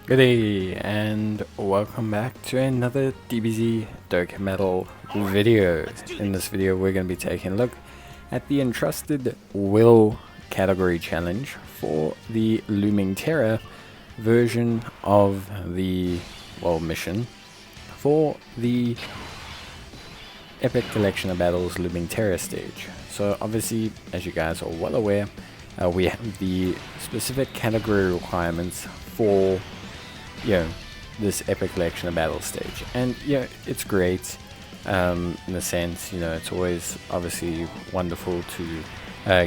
Good day, and welcome back to another DBZ Dokkan Battle video. In this video, we're going to be taking a look at the Entrusted Will category challenge for the Looming Terror version of the, mission for the Epic Collection of Battles Looming Terror stage. So obviously, as you guys are well aware, we have the specific category requirements for this Epic Collection of Battle stage, and it's great in a sense. It's always obviously wonderful to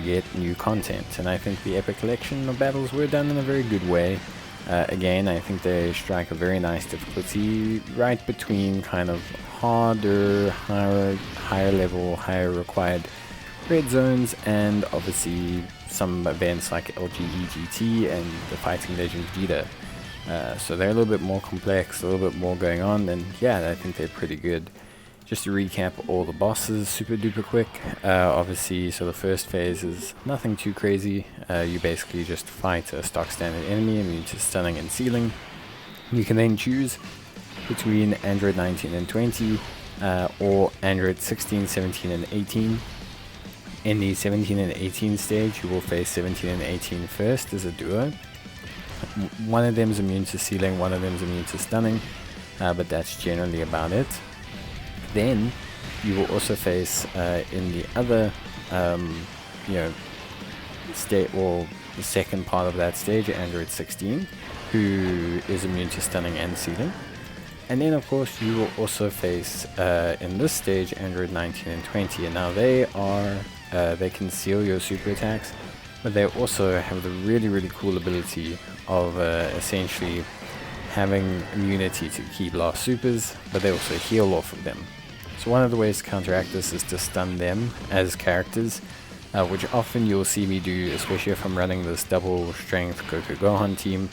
get new content, and I think the Epic Collection of Battles were done in a very good way. Again, I think they strike a very nice difficulty right between kind of harder, higher level, higher required red zones, and obviously some events like LGEGT and the Fighting Legends Vita. So they're a little bit more complex, a little bit more going on, and I think they're pretty good. Just to recap all the bosses super duper quick, obviously, so the first phase is nothing too crazy. You basically just fight a stock standard enemy immune to stunning and sealing. You can then choose between Android 19 and 20, or Android 16, 17 and 18. In the 17 and 18 stage, you will face 17 and 18 first as a duo. One of them is immune to sealing, one of them is immune to stunning, but that's generally about it. Then you will also face in the other state, or the second part of that stage, Android 16, who is immune to stunning and sealing. And then of course you will also face in this stage Android 19 and 20, and now they can seal your super attacks, but they also have the really cool ability of essentially having immunity to key blast supers, but they also heal off of them. So one of the ways to counteract this is to stun them as characters, which often you'll see me do, especially if I'm running this double strength Goku Gohan team,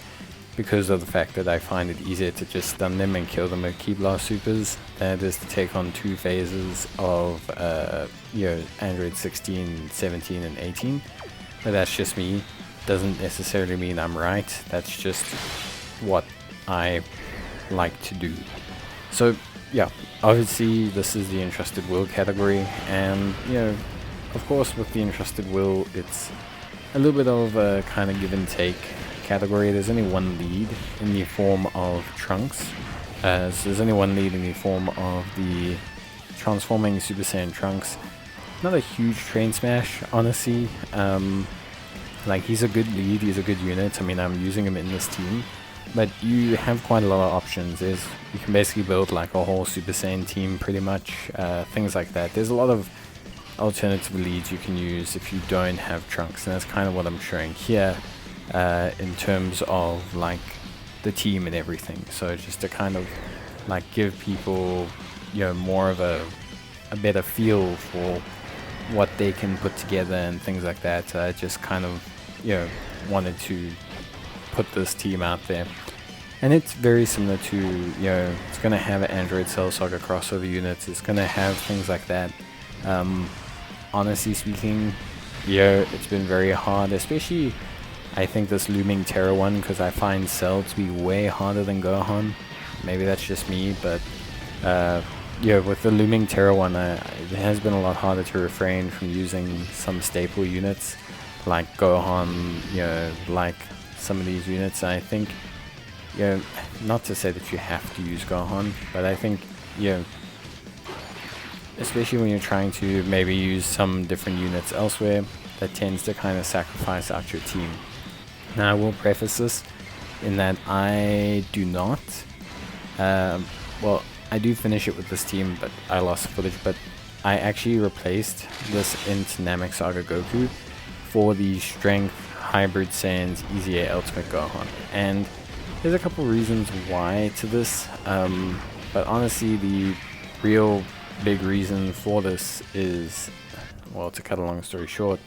because of the fact that I find it easier to just stun them and kill them with key blast supers than it is to take on two phases of Android 16, 17 and 18. But that's just me. Doesn't necessarily mean I'm right. That's just what I like to do. So obviously this is the Entrusted Will category, and of course with the Entrusted Will it's a little bit of a kind of give and take category. There's only one lead in the form of Trunks. So there's only one lead in the form of the transforming Super Saiyan Trunks. Not a huge train smash, honestly. Like, he's a good lead, he's a good unit. I mean, I'm using him in this team, but you have quite a lot of options. You can basically build like a whole Super Saiyan team pretty much, things like that. There's a lot of alternative leads you can use if you don't have Trunks, and that's kind of what I'm showing here in terms of like the team and everything. So just to kind of like give people more of a better feel for what they can put together and things like that. I just kind of wanted to put this team out there, and it's very similar to it's gonna have an Android Cell Saga crossover units. It's gonna have things like that. Honestly speaking, it's been very hard, especially I think this Looming Terror one, because I find Cell to be way harder than Gohan. Maybe that's just me, but with the Looming Terror one, it has been a lot harder to refrain from using some staple units like Gohan, like some of these units. I think, not to say that you have to use Gohan, but I think, especially when you're trying to maybe use some different units elsewhere, that tends to kind of sacrifice out your team. Now, I will preface this in that I do not, I do finish it with this team, but I lost footage, but I actually replaced this into Namek Saga Goku for the Strength Hybrid Saiyans EZA Ultimate Gohan. And there's a couple reasons why to this, but honestly the real big reason for this is, to cut a long story short,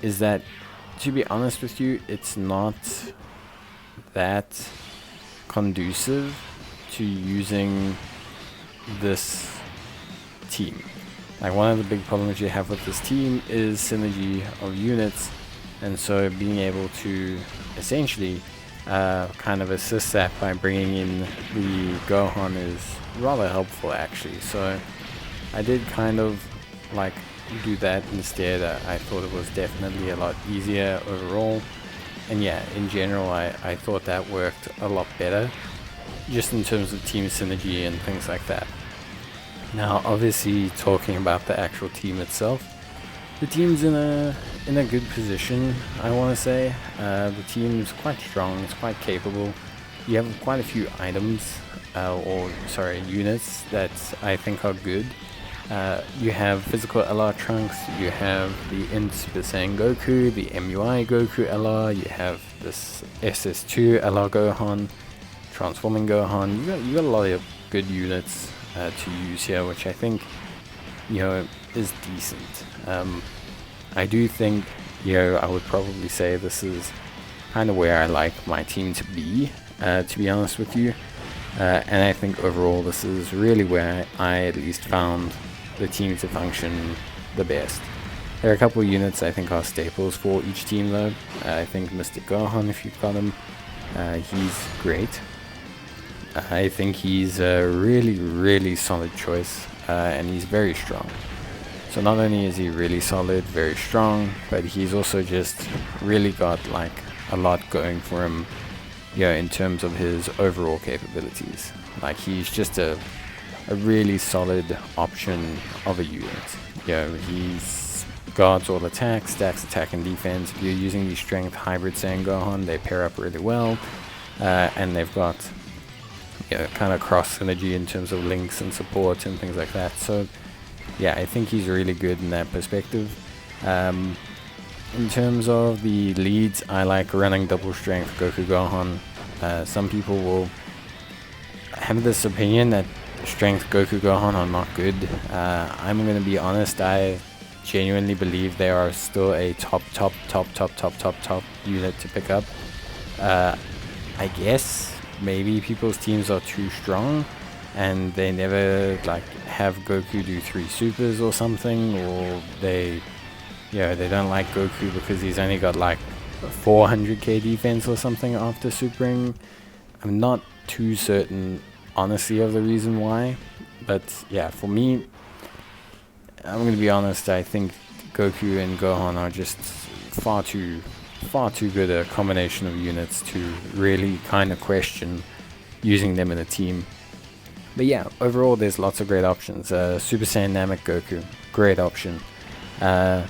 is that, to be honest with you, it's not that conducive to using this team. Like, one of the big problems you have with this team is synergy of units, and so being able to essentially kind of assist that by bringing in the Gohan is rather helpful actually. So I did kind of like do that instead. I thought it was definitely a lot easier overall, and yeah, in general I thought that worked a lot better just in terms of team synergy and things like that. Now obviously talking about the actual team itself, the team's in a good position, I want to say. The team's quite strong, it's quite capable. You have quite a few items, units that I think are good. You have physical LR Trunks, you have the Super Saiyan Goku, the MUI Goku LR, you have this SS2 LR Gohan, Transforming Gohan. You got a lot of good units to use here, which I think, is decent. I do think, I would probably say this is kind of where I like my team to be honest with you. And I think overall this is really where I at least found the team to function the best. There are a couple of units I think are staples for each team though. I think Mr. Gohan, if you've got him, he's great. I think he's a really solid choice, and he's very strong. So not only is he really solid, very strong, but he's also just really got like a lot going for him, in terms of his overall capabilities. Like he's just a really solid option of a unit. He's guards all attacks, stacks attack and defense. If you're using the strength hybrid Saiyan Gohan, they pair up really well, and they've got kind of cross synergy in terms of links and support and things like that. So yeah, I think he's really good in that perspective. In terms of the leads, I like running double strength Goku Gohan. Some people will have this opinion that strength Goku Gohan are not good. I'm going to be honest, I genuinely believe they are still a top unit to pick up. I guess maybe people's teams are too strong and they never like have Goku do 3 supers or something, or they don't like Goku because he's only got like 400k defense or something after supering. I'm not too certain honestly of the reason why, but yeah, for me, I'm gonna be honest, I think Goku and Gohan are just far too good a combination of units to really kind of question using them in a team. But yeah, overall there's lots of great options. Super Saiyan Namek Goku, great option. The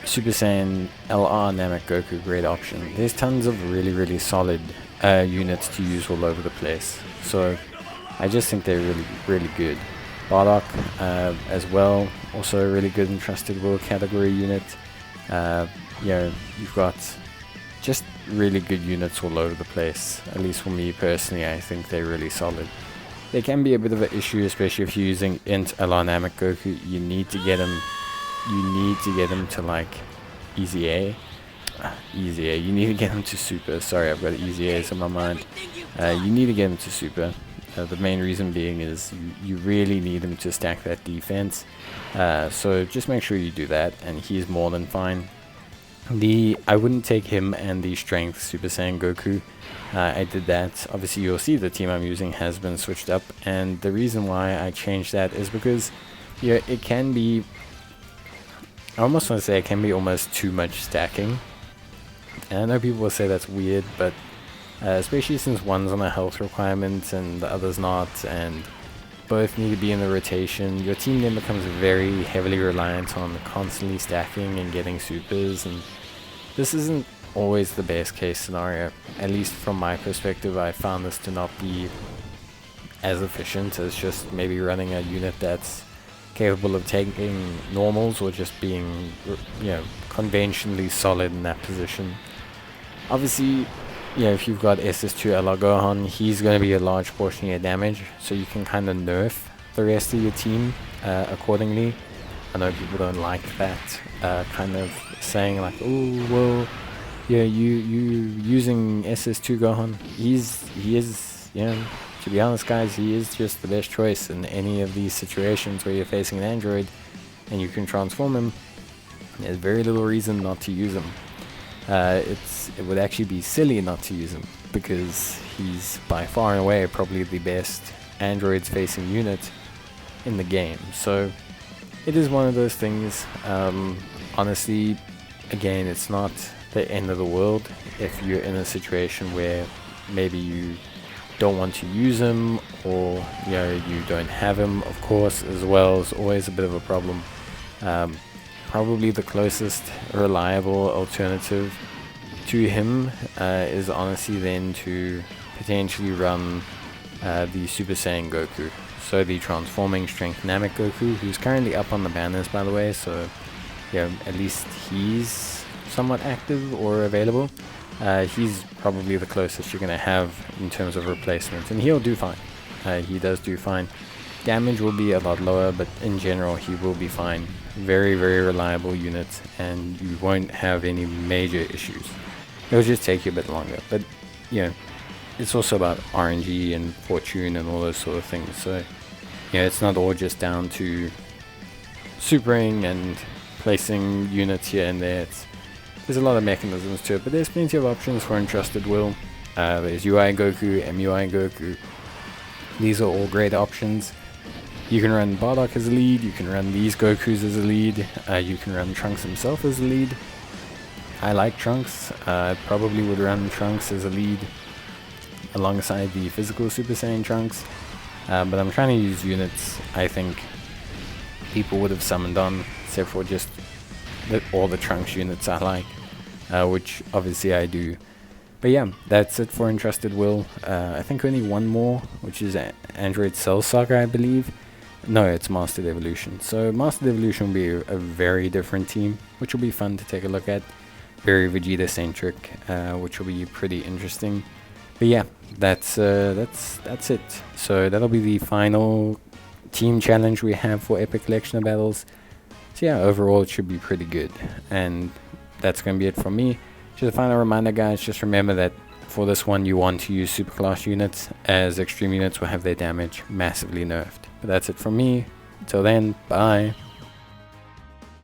Super Saiyan LR Namek Goku, great option. There's tons of really solid units to use all over the place. So I just think they're really good. Bardock as well, also a really good Entrusted Will category unit. You've got just really good units all over the place. At least for me personally, I think they're really solid. They can be a bit of an issue, especially if you're using Int LR Namek Goku. You need to get him to like Easy A. You need to get him to Super. Sorry, I've got Easy A's in my mind. You need to get him to Super. The main reason being is you really need him to stack that defense. So just make sure you do that, and he's more than fine. I wouldn't take him and the Strength Super Saiyan Goku. I did that. Obviously you'll see the team I'm using has been switched up, and the reason why I changed that is because it can be, I almost want to say it can be almost too much stacking. And I know people will say that's weird, but especially since one's on a health requirement and the other's not, and both need to be in the rotation, your team then becomes very heavily reliant on constantly stacking and getting supers, and this isn't always the best case scenario. At least from my perspective, I found this to not be as efficient as just maybe running a unit that's capable of taking normals or just being conventionally solid in that position. Obviously, if you've got SS2 LR Gohan, he's going to be a large portion of your damage, so you can kind of nerf the rest of your team accordingly. I know people don't like that kind of saying like, oh well, you using SS2 Gohan. He is, to be honest guys, he is just the best choice in any of these situations where you're facing an android and you can transform him. There's very little reason not to use him. it would actually be silly not to use him, because he's by far and away probably the best androids facing unit in the game. So it is one of those things. Honestly, again, it's not the end of the world if you're in a situation where maybe you don't want to use him, or you don't have him, of course, as well. Is always a bit of a problem. Probably the closest reliable alternative to him is honestly then to potentially run the Super Saiyan Goku, so the transforming strength dynamic Goku, who's currently up on the banners, by the way, so at least he's somewhat active or available. He's probably the closest you're going to have in terms of replacement, and he'll do fine. He does do fine. Damage will be a lot lower, but in general he will be fine. Very, very reliable unit, and you won't have any major issues. It'll just take you a bit longer, but it's also about RNG and fortune and all those sort of things. So it's not all just down to supering and placing units here and there. There's a lot of mechanisms to it, but there's plenty of options for Entrusted Will. There's UI Goku, MUI Goku. These are all great options. You can run Bardock as a lead, you can run these Gokus as a lead, you can run Trunks himself as a lead. I like Trunks. I probably would run Trunks as a lead alongside the physical Super Saiyan Trunks, but I'm trying to use units I think people would have summoned on, except for just all the Trunks units I like, which obviously I do. But yeah, that's it for Entrusted Will. I think only one more, which is Android Cell Saga, I believe. No, it's Mastered Evolution. So Mastered Evolution will be a very different team, which will be fun to take a look at. Very Vegeta centric, which will be pretty interesting. But yeah, that's it. So that'll be the final team challenge we have for Epic Collection of Battles. So yeah, overall it should be pretty good. And that's going to be it from me. Just a final reminder, guys, just remember that for this one you want to use superclass units, as extreme units will have their damage massively nerfed. But that's it from me. Until then, bye.